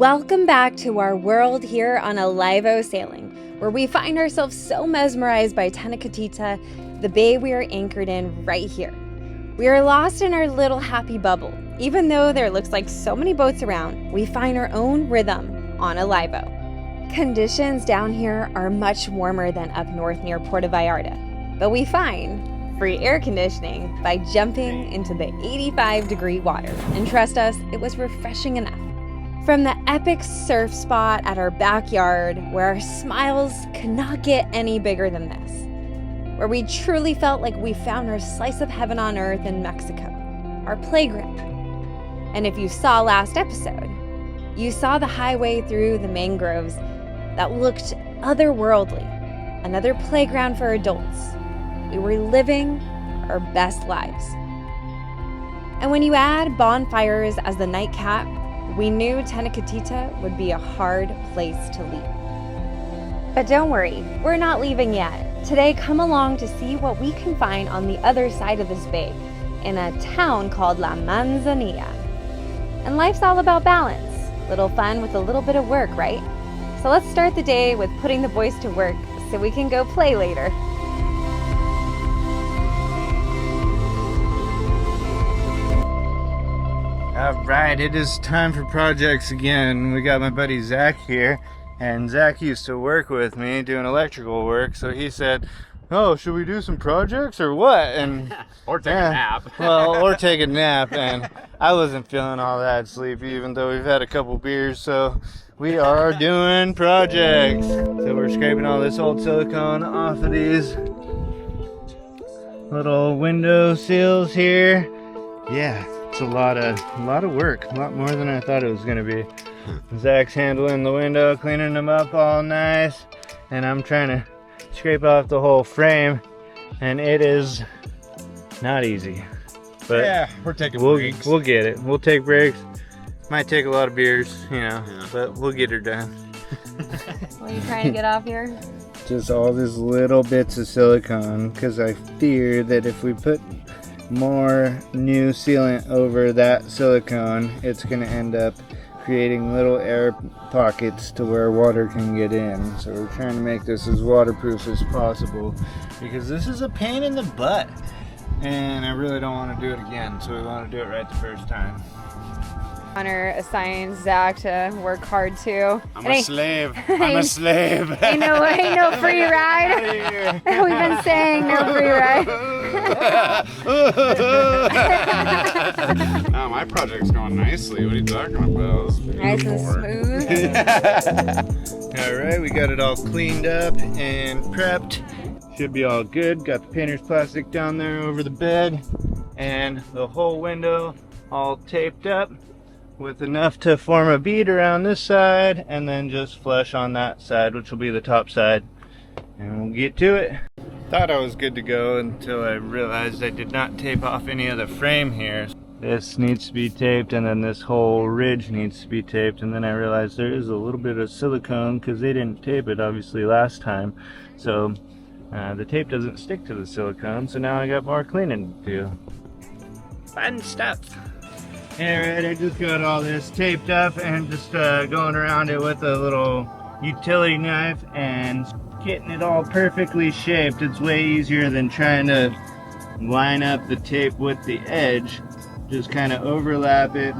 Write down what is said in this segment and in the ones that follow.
Welcome back to our world here on Alivo Sailing, where we find ourselves so mesmerized by Tenochtitlan, the bay we are anchored in right here. We are lost in our little happy bubble. Even though there looks like so many boats around, we find our own rhythm on Alivo. Conditions down here are much warmer than up north near Puerto Vallarta, but we find free air conditioning by jumping into the 85-degree water. And trust us, it was refreshing enough. From the epic surf spot at our backyard, where our smiles could not get any bigger than this, where we truly felt like we found our slice of heaven on earth in Mexico, our playground. And if you saw last episode, you saw the highway through the mangroves that looked otherworldly, another playground for adults. We were living our best lives. And when you add bonfires as the nightcap, we knew Tenochtitlan would be a hard place to leave. But don't worry, we're not leaving yet. Today, come along to see what we can find on the other side of this bay, in a town called La Manzanilla. And life's all about balance. Little fun with a little bit of work, right? So let's start the day with putting the boys to work so we can go play later. Alright, it is time for projects again. We got my buddy Zach here, and Zach used to work with me doing electrical work, so he said, oh, should we do some projects or what? And or take a nap. Well, or take a nap, and I wasn't feeling all that sleepy, even though we've had a couple beers, so we are doing projects. So we're scraping all this old silicone off of these little window sills here. Yeah. It's a lot of work, a lot more than I thought it was gonna be. Zach's handling the window, cleaning them up all nice, and I'm trying to scrape off the whole frame, and it is not easy. But yeah, we're taking breaks. We'll get it. We'll take breaks. Might take a lot of beers, but we'll get her done. What are you trying to get off here? Just all these little bits of silicone, because I fear that if we put more new sealant over that silicone, it's going to end up creating little air pockets to where water can get in. So we're trying to make this as waterproof as possible, because this is a pain in the butt and I really don't want to do it again, so we want to do it right the first time. Honor assigns Zach to work hard too. I'm a slave. I'm a slave. Ain't no free ride. We've been saying no free ride. Oh, my project's going nicely. What are you talking about? Nice and smooth. Alright, we got it all cleaned up and prepped. Should be all good. Got the painter's plastic down there over the bed, and the whole window all taped up with enough to form a bead around this side, and then just flush on that side, which will be the top side, and we'll get to it. Thought I was good to go until I realized I did not tape off any of the frame here. This needs to be taped, and then this whole ridge needs to be taped, and then I realized there is a little bit of silicone because they didn't tape it obviously last time, so the tape doesn't stick to the silicone, so now I got more cleaning to do. Fun stuff. Alright, I just got all this taped up and just going around it with a little utility knife and getting it all perfectly shaped. It's way easier than trying to line up the tape with the edge. Just kind of overlap it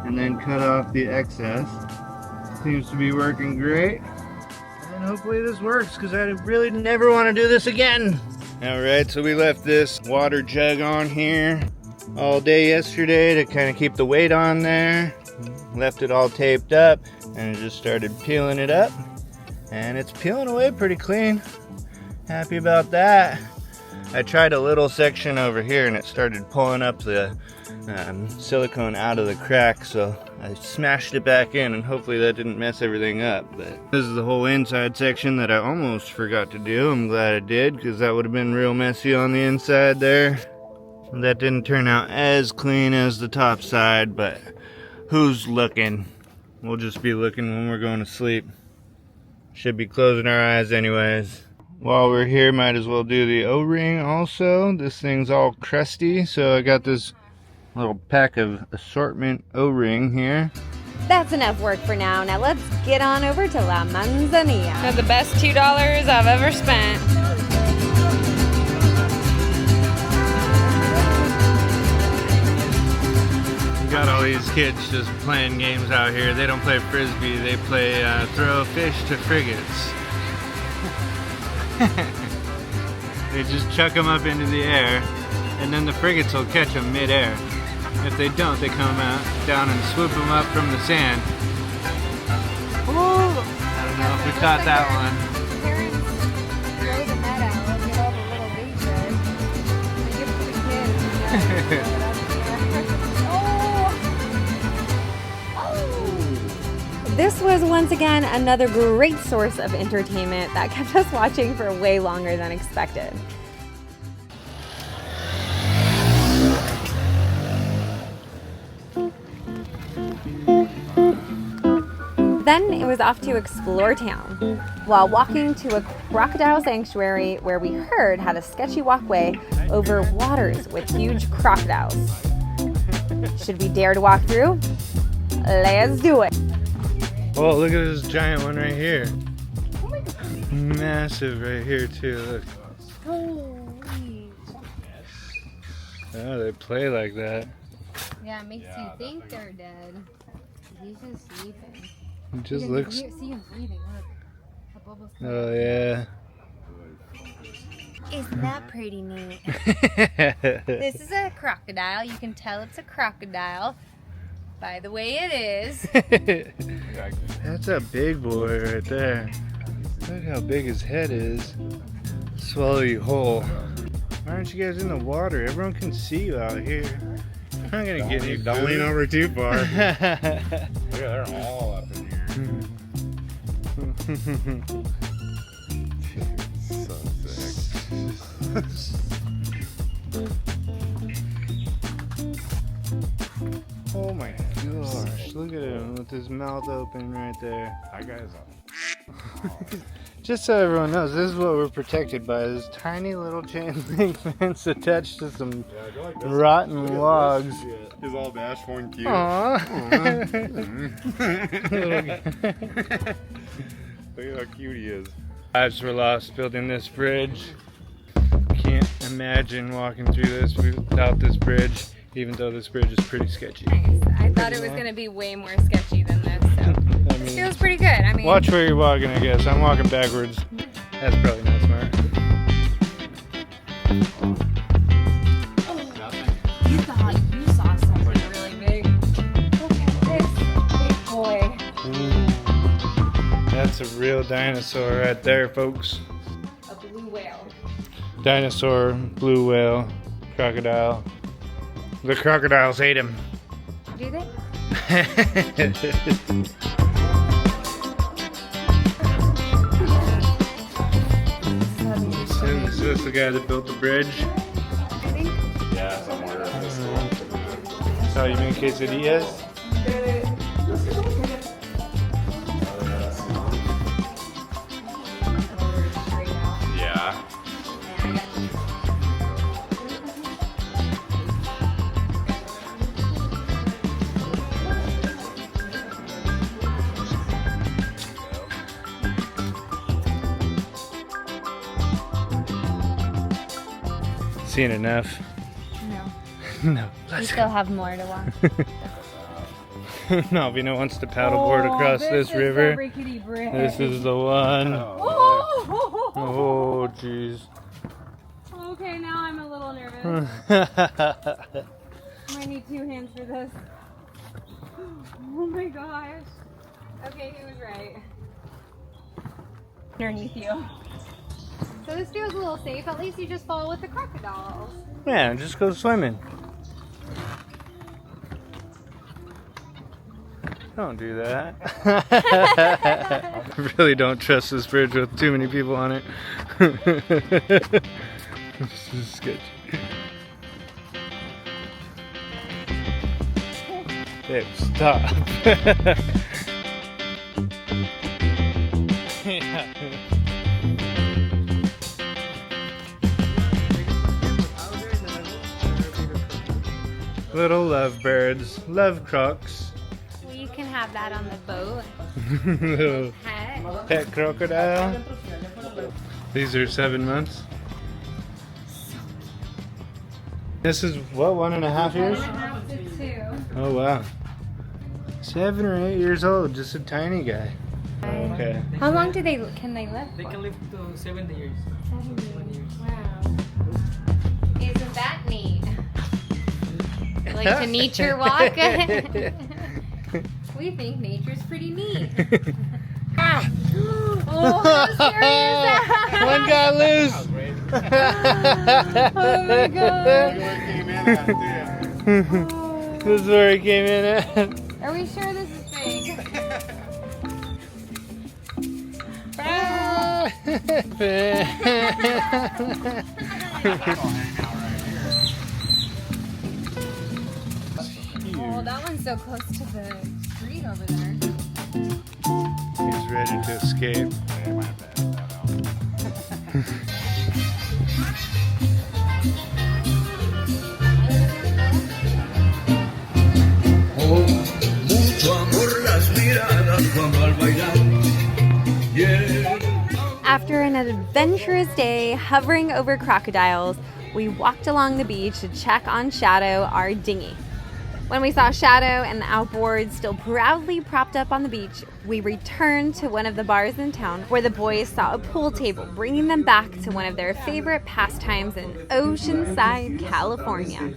and then cut off the excess. Seems to be working great. And hopefully this works, because I really never want to do this again. Alright, so we left this water jug on here all day yesterday to kind of keep the weight on there. Left it all taped up and just started peeling it up, and it's peeling away pretty clean. Happy about that. I tried a little section over here and it started pulling up the silicone out of the crack, so I smashed it back in, and hopefully that didn't mess everything up. But this is the whole inside section that I almost forgot to do. I'm glad I did, because that would have been real messy on the inside there. That didn't turn out as clean as the top side, but who's looking? We'll just be looking when we're going to sleep. Should be closing our eyes anyways. While we're here, might as well do the O-ring also. This thing's all crusty, so I got this little pack of assortment O-ring here. That's enough work for now. Now let's get on over to La Manzanilla. They're the best $2 I've ever spent. You got all these kids just playing games out here. They don't play frisbee, they play throw fish to frigates. They just chuck them up into the air, and then the frigates will catch them mid-air. If they don't, they come down and swoop them up from the sand. Ooh, I don't know if we caught that one. Parents throw the net out and get all the little bait fish. They give it to the kids and This was once again another great source of entertainment that kept us watching for way longer than expected. Then it was off to explore town, while walking to a crocodile sanctuary where we heard had a sketchy walkway over waters with huge crocodiles. Should we dare to walk through? Let's do it. Oh, look at this giant one right here. Massive right here too, look. Holy. Oh, they play like that. Yeah, it makes you think they're dead. He's just sleeping. It just looks... See him breathing, look. The bubbles come Oh, out. yeah. Isn't that pretty neat? This is a crocodile. You can tell it's a crocodile by the way it is. That's a big boy right there. Look how big his head is. Swallow you whole. Why aren't you guys in the water? Everyone can see you out here. I'm not gonna get any Don't lean food. over too far. Look at they're all up in here. So sick. Oh my gosh, look at him with his mouth open right there. That guy's up. Just so everyone knows, this is what we're protected by, this tiny little chain link fence attached to some rotten logs. He's all bashful and cute. Aww. Look at how cute he is. Lives were lost building this bridge. Can't imagine walking through this without this bridge, even though this bridge is pretty sketchy. Nice. I thought it was going to be way more sketchy than this, so I this mean, feels pretty good. I mean, watch where you're walking, I guess. I'm walking backwards. That's probably not smart. you thought you saw something really big. Look at this big boy. Ooh, that's a real dinosaur right there, folks. A blue whale. Dinosaur, blue whale, crocodile. The crocodiles ate him. Do they? Is this the guy that built the bridge? Yeah, somewhere. So you mean quesadillas? Yeah. Seen enough? No. No. We still have more to watch. No, Vina wants to paddleboard across this river. This is the one. Oh, jeez. Okay, now I'm a little nervous. I need 2 hands for this. Oh my gosh. Okay, he was right. Underneath you. So this feels a little safe. At least you just fall with the crocodiles. Yeah, just go swimming. Don't do that. I really don't trust this bridge with too many people on it. This is sketchy. Babe, stop. Yeah. Little lovebirds, love crocs. We can have that on the boat. Little Pet. pet crocodile. These are 7 months. This is what, 1.5 years? 1.5 to 2. Oh wow. 7 or 8 years old, just a tiny guy. Okay. How long can they live They for? can live to 70 years. 70 years. Wow. Isn't that neat? Like to nature walk? We think nature's pretty neat. Ah! Oh, how scary is that? One got loose. Oh my god. This is where he came in at. Are we sure this is big? Oh, that one's so close to the street over there. He's ready to escape. After an adventurous day hovering over crocodiles, we walked along the beach to check on Shadow, our dinghy. When we saw Shadow and the outboard still proudly propped up on the beach, we returned to one of the bars in town where the boys saw a pool table, bringing them back to one of their favorite pastimes in Oceanside, California.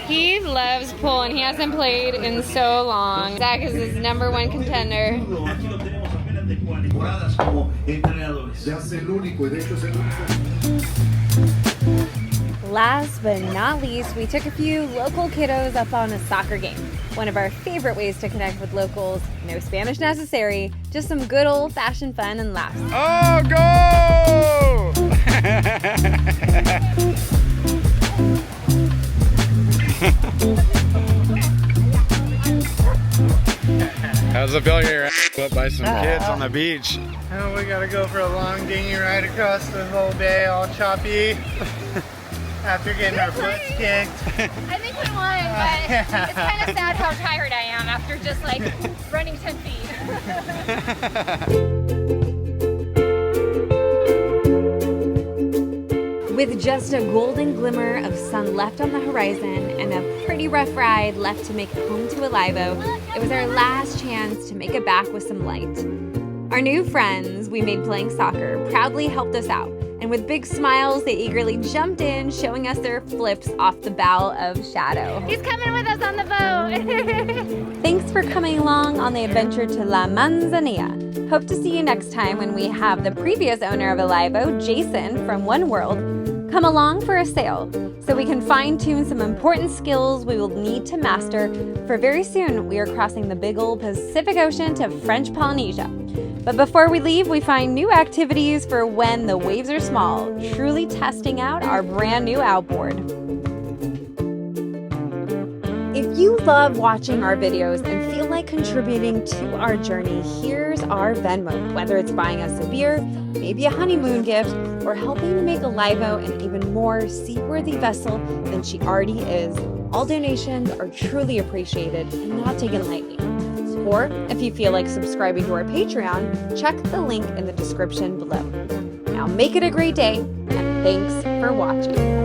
He loves pool and he hasn't played in so long. Zach is his #1 contender. Last but not least, we took a few local kiddos up on a soccer game. One of our favorite ways to connect with locals. No Spanish necessary, just some good old-fashioned fun and laughs. Oh, go! How's it feel here? Up by some kids on the beach. Oh, we gotta go for a long dinghy ride across the whole bay, all choppy. After getting our butts kicked. I think we won, but it's kind of sad how tired I am after just like running 10 feet. With just a golden glimmer of sun left on the horizon and a pretty rough ride left to make it home to Alivo, it was our last chance to make it back with some light. Our new friends we made playing soccer proudly helped us out, and with big smiles they eagerly jumped in, showing us their flips off the bow of Shadow. He's coming with us on the boat. Thanks for coming along on the adventure to La Manzanilla. Hope to see you next time when we have the previous owner of Alivo, Jason from One World, come along for a sail so we can fine-tune some important skills we will need to master, for very soon we are crossing the big old Pacific Ocean to French Polynesia. But before we leave, we find new activities for when the waves are small, truly testing out our brand new outboard. If you love watching our videos and feel like contributing to our journey, here's our Venmo. Whether it's buying us a beer, maybe a honeymoon gift, or helping to make Alivo an even more seaworthy vessel than she already is, all donations are truly appreciated and not taken lightly. Or if you feel like subscribing to our Patreon, check the link in the description below. Now make it a great day, and thanks for watching.